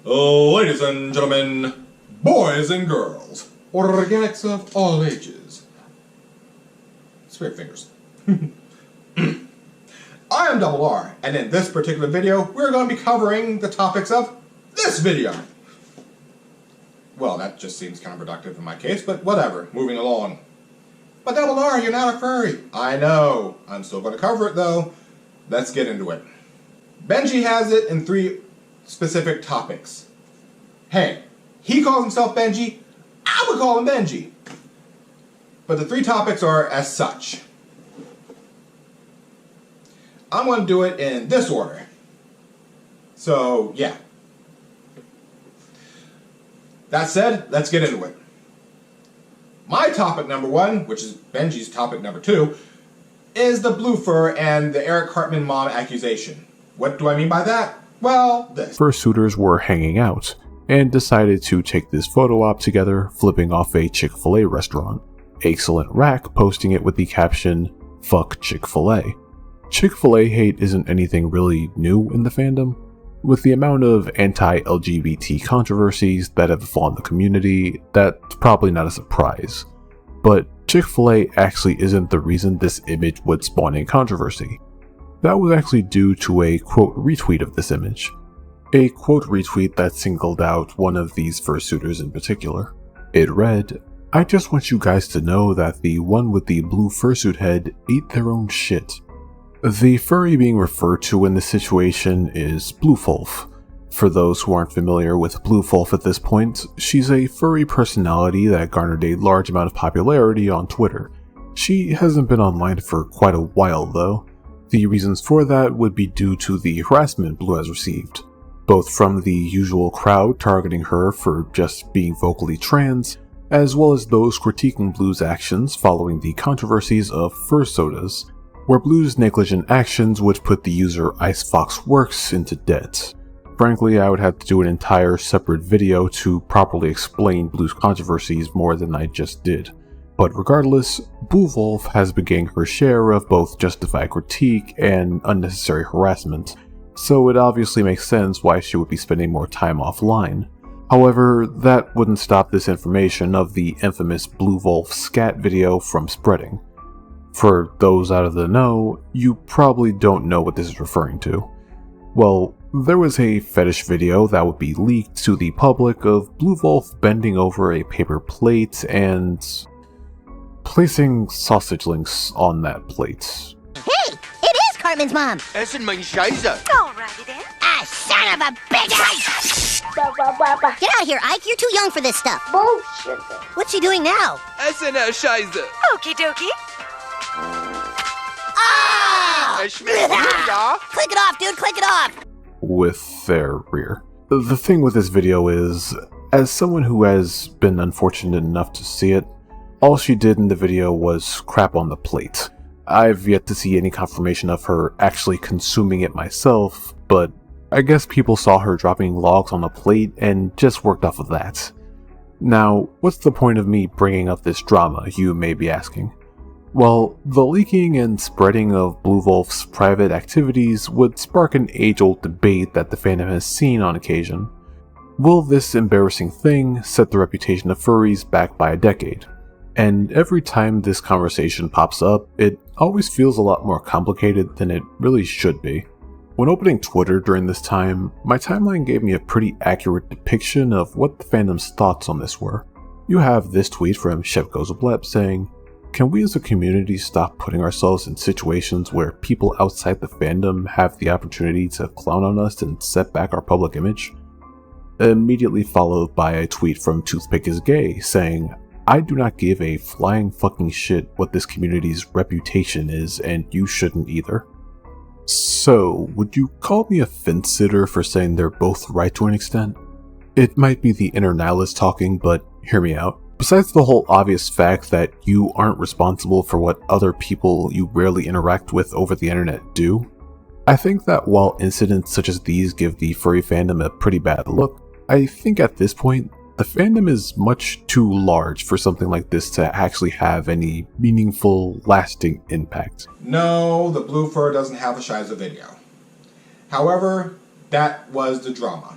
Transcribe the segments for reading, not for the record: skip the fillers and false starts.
Ladies and gentlemen, boys and girls, organics of all ages. Spirit fingers. I am Double R, and in this particular video, we're going to be covering the topics of this video. Well, that just seems counterproductive in my case, but whatever, moving along. But Double R, you're not a furry. I know. I'm still going to cover it, though. Let's get into it. Benji has it in 3 specific topics. Hey, he calls himself Benji. I would call him Benji. But the 3 topics are as such. I'm going to do it in this order. So, yeah. That said, let's get into it. My topic number 1, which is Benji's topic number 2, is the blue fur and the Eric Cartman mom accusation. What do I mean by that? Well, this. Fursuiters were hanging out and decided to take this photo op together, flipping off a Chick-fil-A restaurant. Excellent Rack posting it with the caption, "Fuck Chick-fil-A." Chick-fil-A hate isn't anything really new in the fandom. With the amount of anti-LGBT controversies that have befallen the community, that's probably not a surprise. But Chick-fil-A actually isn't the reason this image would spawn a controversy. That was actually due to a quote retweet of this image. A quote retweet that singled out one of these fursuiters in particular. It read, "I just want you guys to know that the one with the blue fursuit head ate their own shit." The furry being referred to in this situation is Blue Wolf. For those who aren't familiar with Blue Wolf at this point, she's a furry personality that garnered a large amount of popularity on Twitter. She hasn't been online for quite a while though. The reasons for that would be due to the harassment Blue has received, both from the usual crowd targeting her for just being vocally trans, as well as those critiquing Blue's actions following the controversies of fur sodas, where Blue's negligent actions would put the user IceFoxWorks into debt. Frankly, I would have to do an entire separate video to properly explain Blue's controversies more than I just did. But regardless, Blue Wolf has been getting her share of both justified critique and unnecessary harassment, so it obviously makes sense why she would be spending more time offline. However, that wouldn't stop this information of the infamous Blue Wolf scat video from spreading. For those out of the know, you probably don't know what this is referring to. Well, there was a fetish video that would be leaked to the public of Blue Wolf bending over a paper plate and placing sausage links on that plate. Hey! It is Cartman's mom! Essen mein Scheiße! Alrighty then. Ah, son of a bitch! Get out of here, Ike. You're too young for this stuff. Bullshit. What's she doing now? Essen Scheiße! Okie dokie. Ah! Es schmeckt gut, ja? Click it off, dude. Click it off. With their rear. The thing with this video is, as someone who has been unfortunate enough to see it, all she did in the video was crap on the plate. I've yet to see any confirmation of her actually consuming it myself, but I guess people saw her dropping logs on the plate and just worked off of that. Now, what's the point of me bringing up this drama, you may be asking? Well, the leaking and spreading of Blue Wolf's private activities would spark an age-old debate that the fandom has seen on occasion. Will this embarrassing thing set the reputation of furries back by a decade? And every time this conversation pops up, it always feels a lot more complicated than it really should be. When opening Twitter during this time, my timeline gave me a pretty accurate depiction of what the fandom's thoughts on this were. You have this tweet from Sep.2024 saying, "Can we as a community stop putting ourselves in situations where people outside the fandom have the opportunity to clown on us and set back our public image?" Immediately followed by a tweet from Toothpick is Gay saying, "I do not give a flying fucking shit what this community's reputation is, and you shouldn't either." So, would you call me a fence sitter for saying they're both right to an extent? It might be the inner nihilist talking, but hear me out. Besides the whole obvious fact that you aren't responsible for what other people you rarely interact with over the internet do, I think that while incidents such as these give the furry fandom a pretty bad look, I think at this point, the fandom is much too large for something like this to actually have any meaningful, lasting impact. No, the blue fur doesn't have a Shiza video. However, that was the drama.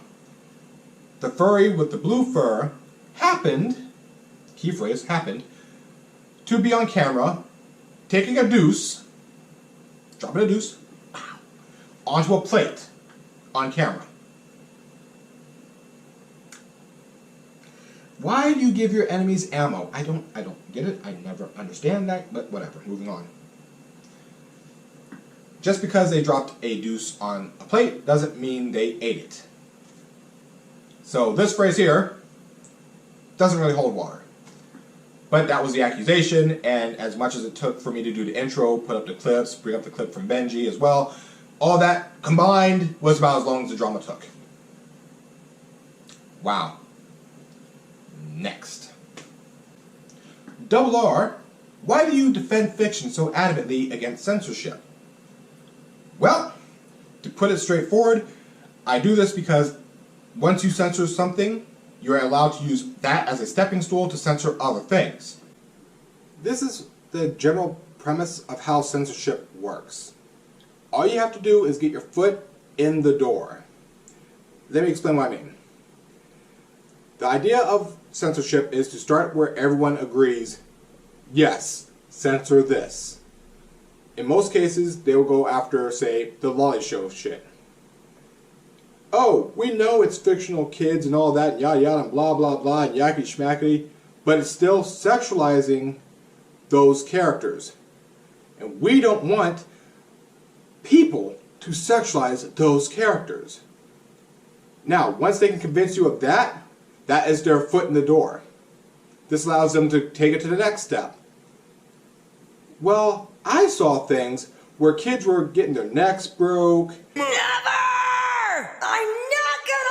the furry with the blue fur happened, key phrase, happened, to be on camera taking a deuce, dropping a deuce, onto a plate on camera. Why do you give your enemies ammo? I don't get it. I never understand that, but whatever. Moving on. Just because they dropped a deuce on a plate doesn't mean they ate it. So this phrase here doesn't really hold water. But that was the accusation, and as much as it took for me to do the intro, put up the clips, bring up the clip from Benji as well, all that combined was about as long as the drama took. Wow. Next. Double R, why do you defend fiction so adamantly against censorship? Well, to put it straightforward, I do this because once you censor something, you're allowed to use that as a stepping stool to censor other things. This is the general premise of how censorship works. All you have to do is get your foot in the door. Let me explain what I mean. The idea of censorship is to start where everyone agrees, yes, censor this. In most cases, they will go after, say, the lolly show shit. Oh, we know it's fictional kids and all that, and yada yada, and blah blah blah, and yakety schmackety, but it's still sexualizing those characters. And we don't want people to sexualize those characters. Now, once they can convince you of that, that is their foot in the door. This allows them to take it to the next step. Well, I saw things where kids were getting their necks broke. Never! I'm not gonna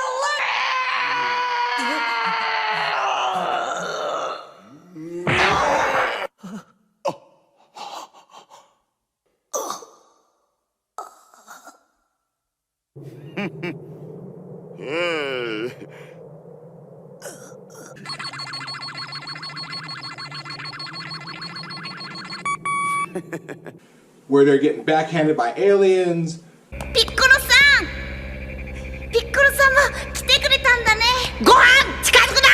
Where they're getting backhanded by aliens. Piccolo-san! Piccolo-sama, 来てくれたんだね。ご飯近づくな。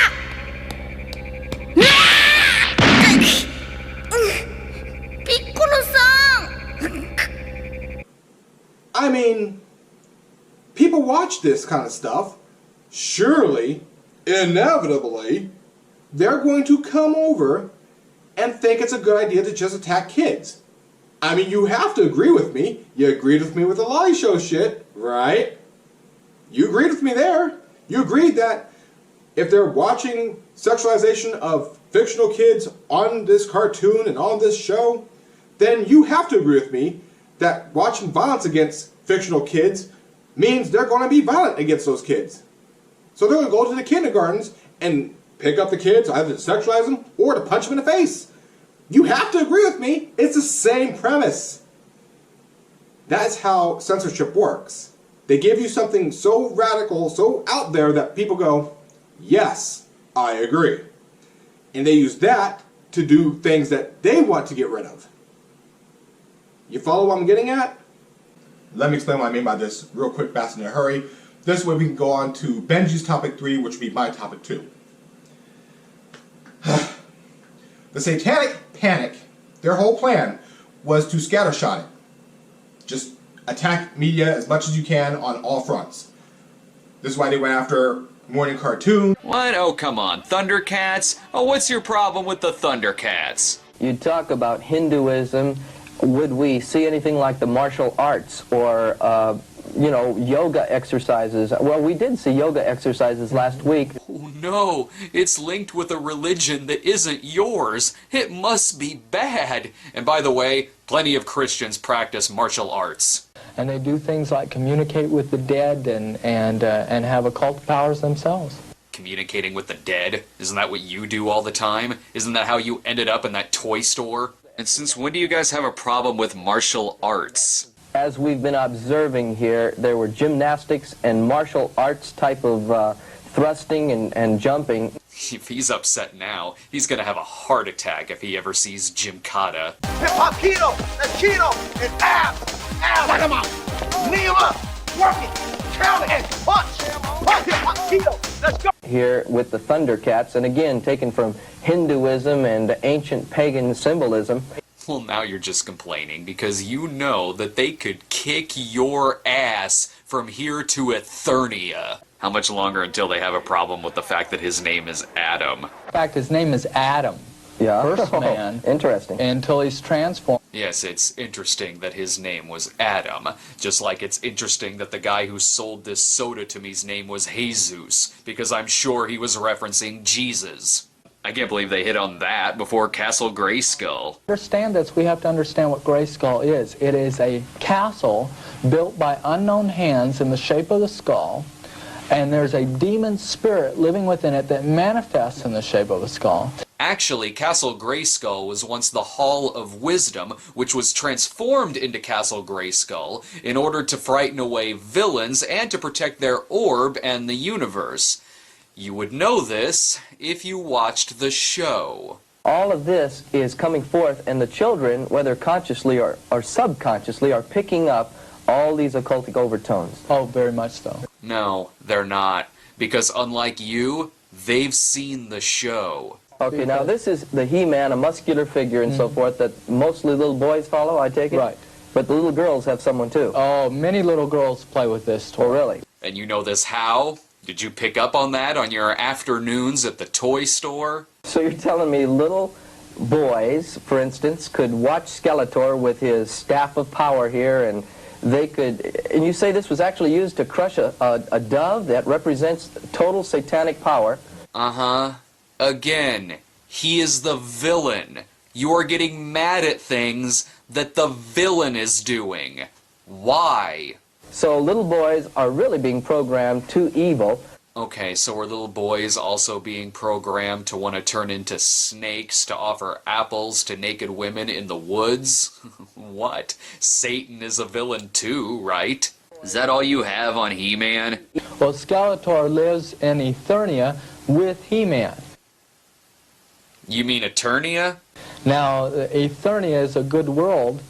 Piccolo-san! I mean, people watch this kind of stuff. Surely, inevitably, they're going to come over and think it's a good idea to just attack kids. I mean, you have to agree with me. You agreed with me with the lolly show shit, right? You agreed with me there. You agreed that if they're watching sexualization of fictional kids on this cartoon and on this show, then you have to agree with me that watching violence against fictional kids means they're going to be violent against those kids. So they're going to go to the kindergartens and pick up the kids, either to sexualize them or to punch them in the face. You have to agree with me. It's the same premise. That's how censorship works. They give you something so radical, so out there that people go, yes, I agree. And they use that to do things that they want to get rid of. You follow what I'm getting at? Let me explain what I mean by this real quick, fast, and in a hurry. This way we can go on to Benji's topic 3, which would be my topic 2. The Satanic Panic, their whole plan was to scattershot it. Just attack media as much as you can on all fronts. This is why they went after morning cartoon. What? Oh, come on. Thundercats? Oh, what's your problem with the Thundercats? You talk about Hinduism. Would we see anything like the martial arts or, yoga exercises? Well, we did see yoga exercises last week. Oh, no. It's linked with a religion that isn't yours. It must be bad. And by the way, plenty of Christians practice martial arts. And they do things like communicate with the dead and have occult powers themselves. Communicating with the dead? Isn't that what you do all the time? Isn't that how you ended up in that toy store? And since when do you guys have a problem with martial arts? As we've been observing here, there were gymnastics and martial arts type of thrusting and jumping. If he's upset now, he's gonna have a heart attack if he ever sees Gymkata. Hip-hop keto, that's keto, and abs, knock him out, knee him up, work it, counter and punch, hip-hop keto, Let's go! Here with the Thundercats, and again taken from Hinduism and ancient pagan symbolism. Well, now you're just complaining because you know that they could kick your ass from here to Eternia. How much longer until they have a problem with the fact that his name is Adam? In fact, his name is Adam. Yeah. First man. Interesting. Until he's transformed. Yes, it's interesting that his name was Adam, just like it's interesting that the guy who sold this soda to me's name was Jesus, because I'm sure he was referencing Jesus. I can't believe they hit on that before Castle Grayskull. Understand this, we have to understand what Grayskull is. It is a castle built by unknown hands in the shape of the skull, and there's a demon spirit living within it that manifests in the shape of a skull. Actually, Castle Grayskull was once the Hall of Wisdom, which was transformed into Castle Grayskull in order to frighten away villains and to protect their orb and the universe. You would know this if you watched the show. All of this is coming forth, and the children, whether consciously or subconsciously, are picking up all these occultic overtones. Oh, very much so. No, they're not. Because unlike you, they've seen the show. Okay, now this is the He-Man, a muscular figure and so forth that mostly little boys follow, I take it? Right. But the little girls have someone too. Oh, many little girls play with this toy. Oh, really? And you know this how? Did you pick up on that on your afternoons at the toy store? So you're telling me little boys, for instance, could watch Skeletor with his staff of power here, and they could, and you say this was actually used to crush a dove that represents total satanic power? Uh-huh. Again, he is the villain. You are getting mad at things that the villain is doing. Why? So little boys are really being programmed to evil. Okay, so are little boys also being programmed to want to turn into snakes to offer apples to naked women in the woods? What? Satan is a villain too, right? Is that all you have on He-Man? Well, Skeletor lives in Eternia with He-Man. You mean Eternia? Now, Eternia is a good world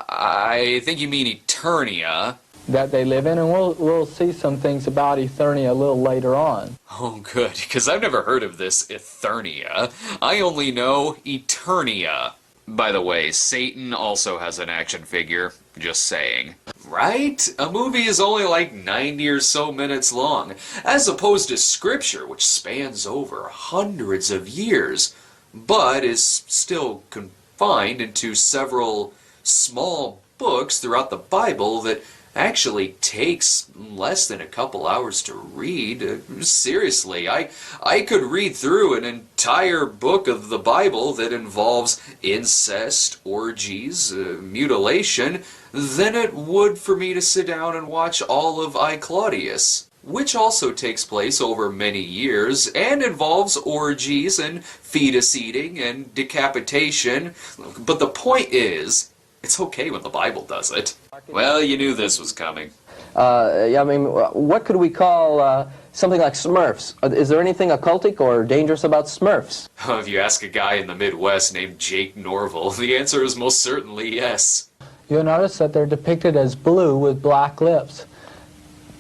I think you mean Eternia. that they live in, and we'll see some things about Eternia a little later on. Oh, good, because I've never heard of this Eternia. I only know Eternia. By the way, Satan also has an action figure, just saying. Right? A movie is only like 90 or so minutes long, as opposed to Scripture, which spans over hundreds of years, but is still confined into several small books throughout the Bible that actually takes less than a couple hours to read. Seriously, I could read through an entire book of the Bible that involves incest, orgies, mutilation, than it would for me to sit down and watch all of I, Claudius, which also takes place over many years and involves orgies and fetus eating and decapitation. But the point is, it's okay when the Bible does it. Well, you knew this was coming. Yeah, I mean, what could we call something like Smurfs? Is there anything occultic or dangerous about Smurfs? If you ask a guy in the Midwest named Jake Norville, the answer is most certainly yes. You'll notice that they're depicted as blue with black lips.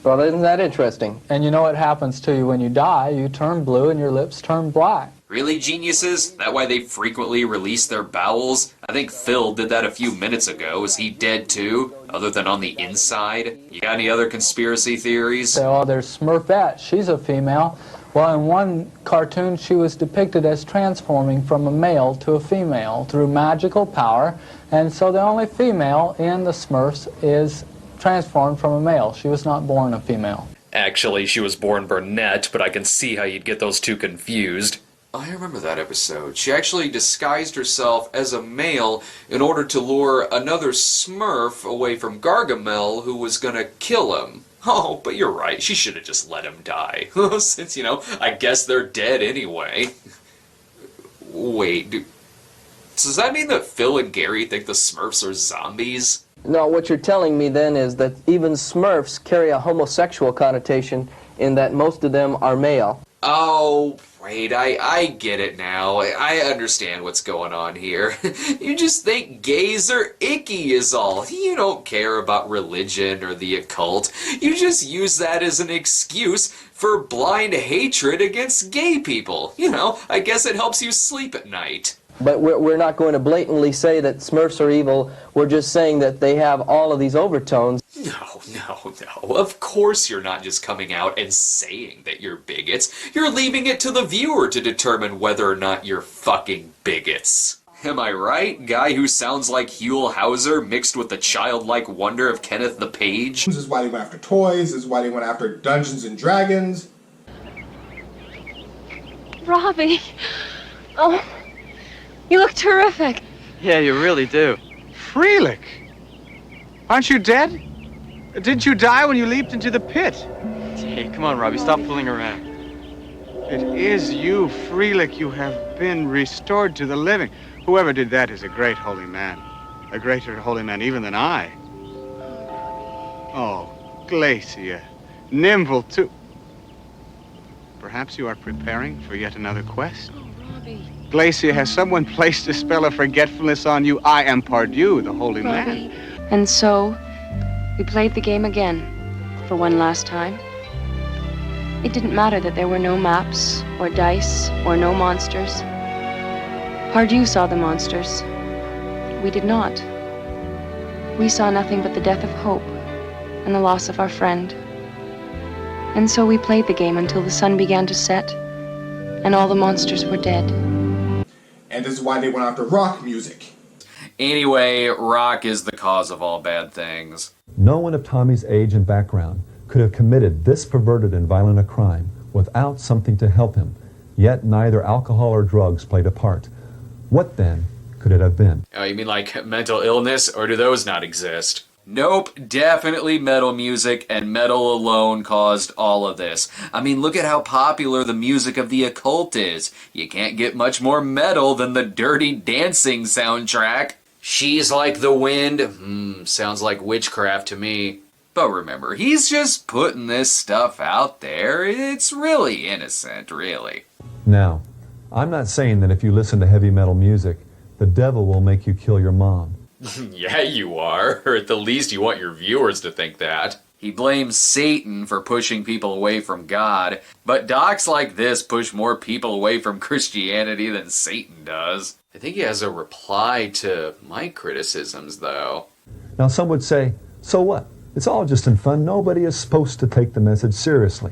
Well, isn't that interesting? And you know what happens to you when you die? You turn blue and your lips turn black. Really, geniuses? That why they frequently release their bowels? I think Phil did that a few minutes ago. Is he dead too? Other than on the inside? You got any other conspiracy theories? Say, oh, there's Smurfette. She's a female. Well, in one cartoon, she was depicted as transforming from a male to a female through magical power. And so the only female in the Smurfs is transformed from a male. She was not born a female. Actually, she was born brunette, but I can see how you'd get those two confused. I remember that episode. She actually disguised herself as a male in order to lure another Smurf away from Gargamel, who was gonna kill him. Oh, but you're right. She should have just let him die. Since, I guess they're dead anyway. Wait, does that mean that Phil and Gary think the Smurfs are zombies? No, what you're telling me then is that even Smurfs carry a homosexual connotation in that most of them are male. Oh, Great, I get it now. I understand what's going on here. You just think gays are icky is all. You don't care about religion or the occult. You just use that as an excuse for blind hatred against gay people. You know, I guess it helps you sleep at night. But we're not going to blatantly say that Smurfs are evil. We're just saying that they have all of these overtones. No. Of course you're not just coming out and saying that you're bigots. You're leaving it to the viewer to determine whether or not you're fucking bigots. Am I right? Guy who sounds like Huell Hauser mixed with the childlike wonder of Kenneth the Page? This is why they went after toys. This is why they went after Dungeons and Dragons. Robbie. Oh, you look terrific. Yeah, you really do. Freelik! Aren't you dead? Didn't you die when you leaped into the pit? Hey, come on, Robbie, stop fooling around. It is you, Freelik. You have been restored to the living. Whoever did that is a great holy man. A greater holy man even than I. Oh, Glacia. Nimble, too. Perhaps you are preparing for yet another quest? Oh, Robbie. Glacia, has someone placed a spell of forgetfulness on you? I am Pardieu, the holy Robbie. man. And so, we played the game again, for one last time. It didn't matter that there were no maps, or dice, or no monsters. Pardieu saw the monsters. We did not. We saw nothing but the death of hope, and the loss of our friend. And so we played the game until the sun began to set, and all the monsters were dead. And this is why they went after rock music. Anyway, rock is the cause of all bad things. No one of Tommy's age and background could have committed this perverted and violent a crime without something to help him, yet neither alcohol or drugs played a part. What then could it have been? Oh, you mean like mental illness, or do those not exist? Nope, definitely metal music, and metal alone caused all of this. I mean, look at how popular the music of the occult is. You can't get much more metal than the Dirty Dancing soundtrack. She's Like the Wind, sounds like witchcraft to me. But remember, he's just putting this stuff out there. It's really innocent, really. Now, I'm not saying that if you listen to heavy metal music, the devil will make you kill your mom. Yeah, you are. Or at the least you want your viewers to think that. He blames Satan for pushing people away from God, but docs like this push more people away from Christianity than Satan does. I think he has a reply to my criticisms, though. Now, some would say, so what? It's all just in fun. Nobody is supposed to take the message seriously.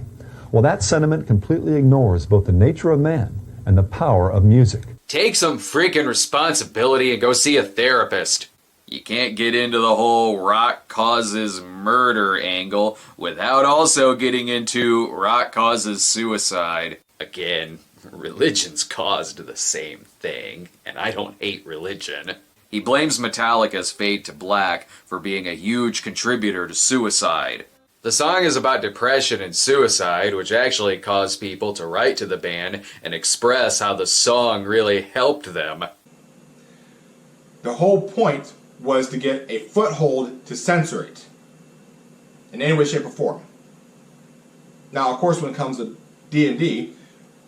Well, that sentiment completely ignores both the nature of man and the power of music. Take some freaking responsibility and go see a therapist. You can't get into the whole rock causes murder angle without also getting into rock causes suicide. Again, religion's caused the same thing, and I don't hate religion. He blames Metallica's Fade to Black for being a huge contributor to suicide. The song is about depression and suicide, which actually caused people to write to the band and express how the song really helped them. The whole point was to get a foothold to censor it in any way, shape, or form. Now, of course, when it comes to D&D,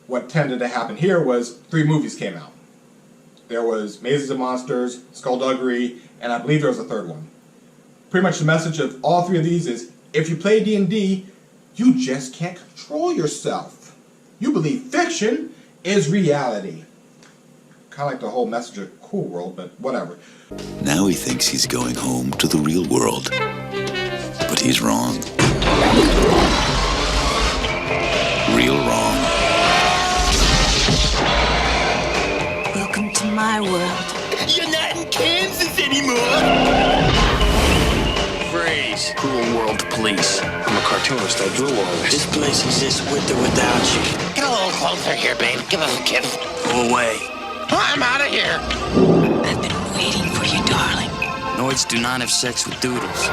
what tended to happen here was 3 movies came out. There was Mazes and Monsters, Skullduggery, and I believe there was a 3rd one. Pretty much the message of all 3 of these is, if you play D&D, you just can't control yourself. You believe fiction is reality. Kind of like the whole message of Cool World, but whatever. Now he thinks he's going home to the real world. But he's wrong. Real wrong. Welcome to my world. You're not in Kansas anymore. Freeze. Cool World Police. I'm a cartoonist. I drew all this. This place exists with or without you. Get a little closer here, babe. Give us a kiss. Go away. I'm out of here. I've been waiting for you, darling. Noids do not have sex with doodles.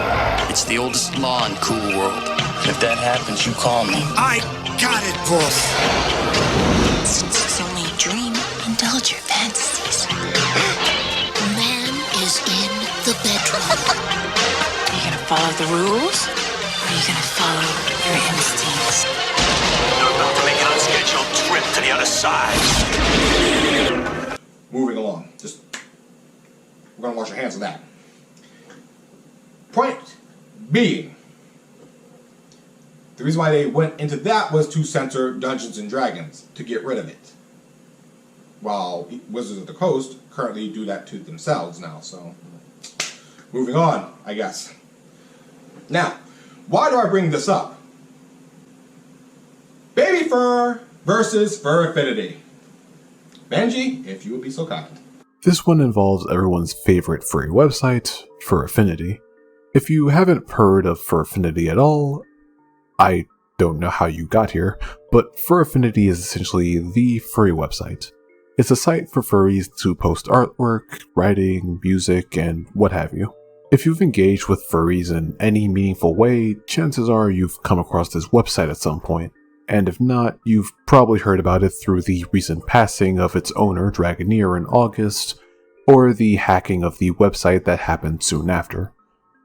It's the oldest law in Cool World. If that happens, you call me. I got it, boss. Since it's only a dream, indulge your fantasies. Man is in the bedroom. Are you gonna follow the rules, or are you gonna follow your instincts? You're about to make it scheduled trip to the other side. Moving along. We're gonna wash our hands of that. Point being, the reason why they went into that was to censor Dungeons and Dragons, to get rid of it. While Wizards of the Coast currently do that to themselves now, so moving on, I guess. Now, why do I bring this up? Baby Fur versus Fur Affinity. Benji, if you would be so kind. This one involves everyone's favorite furry website, Fur Affinity. If you haven't heard of Fur Affinity at all, I don't know how you got here, but Fur Affinity is essentially the furry website. It's a site for furries to post artwork, writing, music, and what have you. If you've engaged with furries in any meaningful way, chances are you've come across this website at some point. And if not, you've probably heard about it through the recent passing of its owner, Dragoneer, in August, or the hacking of the website that happened soon after.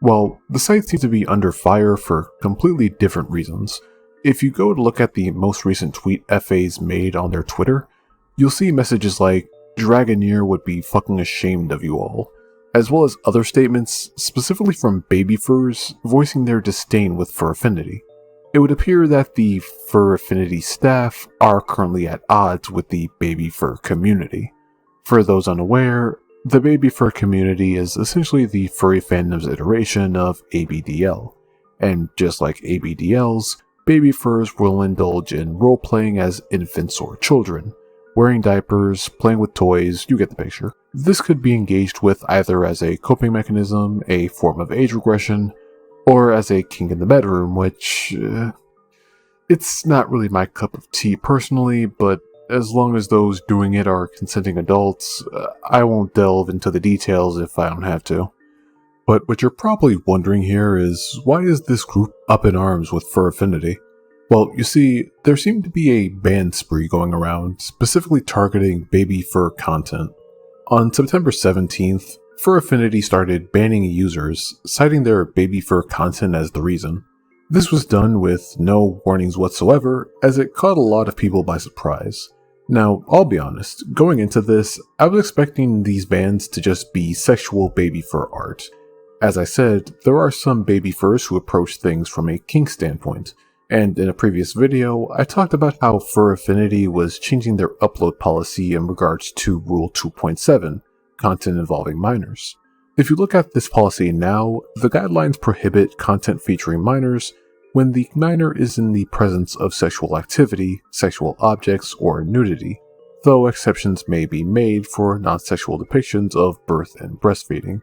Well, the site seems to be under fire for completely different reasons. If you go to look at the most recent tweet FAs made on their Twitter, you'll see messages like, Dragoneer would be fucking ashamed of you all, as well as other statements, specifically from BabyFurs, voicing their disdain with Fur Affinity. It would appear that the Fur Affinity staff are currently at odds with the baby fur community. For those unaware, the baby fur community is essentially the furry fandom's iteration of ABDL, and just like ABDLs, baby furs will indulge in role-playing as infants or children, wearing diapers, playing with toys, you get the picture. This could be engaged with either as a coping mechanism, a form of age regression, or as a kink in the bedroom, which, it's not really my cup of tea personally, but as long as those doing it are consenting adults, I won't delve into the details if I don't have to. But what you're probably wondering here is, why is this group up in arms with Fur Affinity? Well, you see, there seemed to be a ban spree going around, specifically targeting baby fur content. On September 17th, Fur Affinity started banning users, citing their baby fur content as the reason. This was done with no warnings whatsoever, as it caught a lot of people by surprise. Now, I'll be honest, going into this, I was expecting these bans to just be sexual baby fur art. As I said, there are some baby furs who approach things from a kink standpoint, and in a previous video, I talked about how Fur Affinity was changing their upload policy in regards to Rule 2.7, content involving minors. If you look at this policy now, the guidelines prohibit content featuring minors when the minor is in the presence of sexual activity, sexual objects, or nudity, though exceptions may be made for non-sexual depictions of birth and breastfeeding,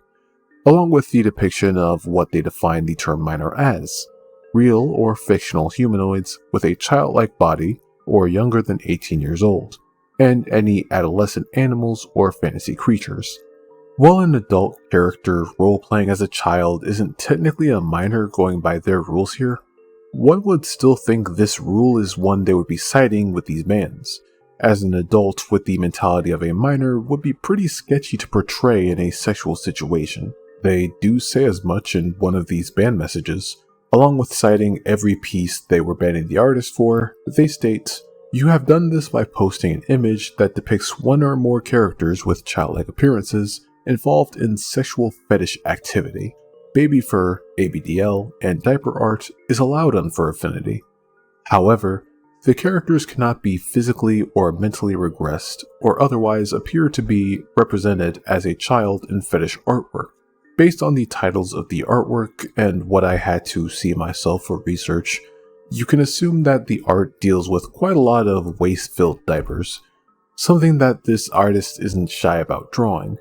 along with the depiction of what they define the term minor as, real or fictional humanoids with a childlike body or younger than 18 years old, and any adolescent animals or fantasy creatures. While an adult character role-playing as a child isn't technically a minor going by their rules here, one would still think this rule is one they would be citing with these bans, as an adult with the mentality of a minor would be pretty sketchy to portray in a sexual situation. They do say as much in one of these ban messages. Along with citing every piece they were banning the artist for, they state, "You have done this by posting an image that depicts one or more characters with childlike appearances involved in sexual fetish activity. Baby fur, ABDL, and diaper art is allowed on Fur Affinity. However, the characters cannot be physically or mentally regressed or otherwise appear to be represented as a child in fetish artwork. Based on the titles of the artwork and what I had to see myself for research, you can assume that the art deals with quite a lot of waste-filled diapers, something that this artist isn't shy about drawing.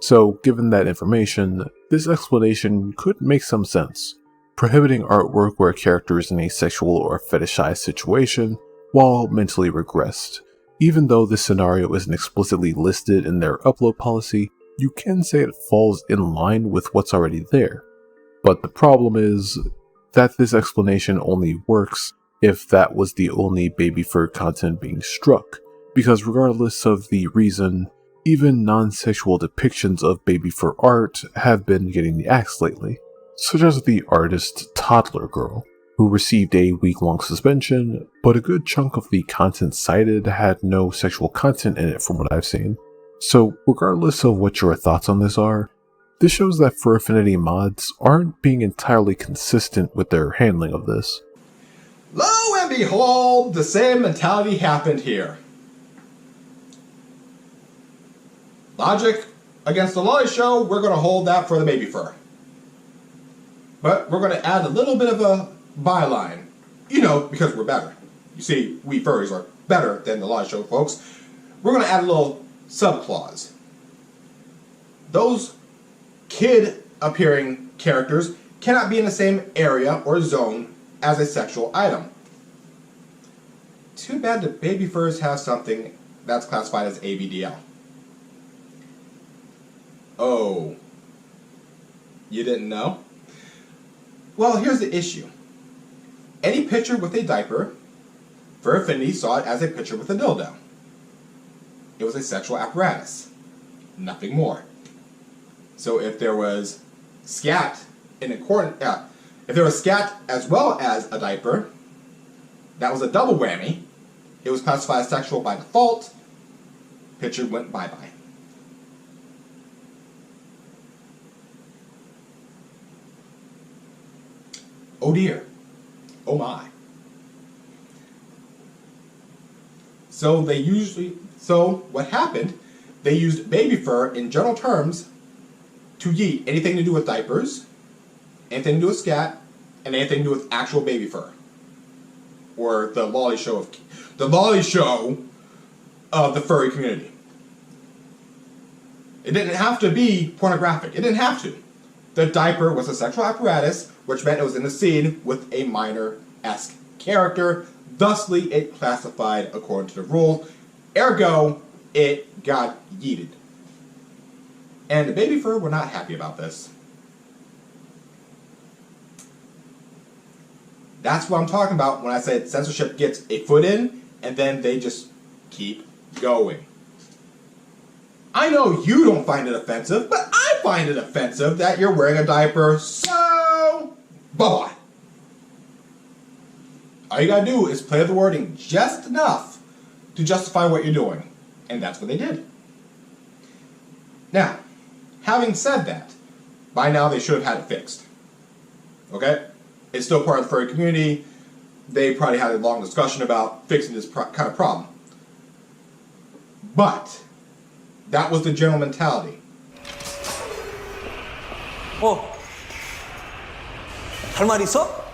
So, given that information, this explanation could make some sense. Prohibiting artwork where a character is in a sexual or fetishized situation while mentally regressed. Even though this scenario isn't explicitly listed in their upload policy, you can say it falls in line with what's already there. But the problem is that this explanation only works if that was the only baby fur content being struck, because regardless of the reason, even non-sexual depictions of baby fur art have been getting the axe lately, such as the artist Toddler Girl, who received a week-long suspension, but a good chunk of the content cited had no sexual content in it from what I've seen. So regardless of what your thoughts on this are, this shows that Fur Affinity mods aren't being entirely consistent with their handling of this. Lo and behold, the same mentality happened here. Logic against the Lolly Show, we're going to hold that for the baby fur. But we're going to add a little bit of a byline. You know, because we're better. You see, we furries are better than the Lolly Show folks. We're going to add a little subclause. Those kid-appearing characters cannot be in the same area or zone as a sexual item. Too bad the baby furs have something that's classified as ABDL. Oh, you didn't know? Well, here's the issue. Any picture with a diaper, Fur Affinity saw it as a picture with a dildo. It was a sexual apparatus, nothing more. So if there was scat if there was scat as well as a diaper, that was a double whammy. It was classified as sexual by default. Picture went bye-bye. Oh dear. Oh my. So what happened, they used baby fur in general terms to yeet anything to do with diapers, anything to do with scat, and anything to do with actual baby fur. Or the lolly show of the furry community. It didn't have to be pornographic. It didn't have to. The diaper was a sexual apparatus, which meant it was in the scene with a minor-esque character. Thusly, it classified according to the rules. Ergo, it got yeeted. And the baby fur were not happy about this. That's what I'm talking about when I say censorship gets a foot in, and then they just keep going. I know you don't find it offensive, but I find it offensive that you're wearing a diaper, so bye-bye. All you gotta do is play the wording just enough to justify what you're doing. And that's what they did. Now, having said that, by now they should have had it fixed. Okay? It's still part of the furry community. They probably had a long discussion about fixing this kind of problem. But that was the general mentality. 할 말 있어?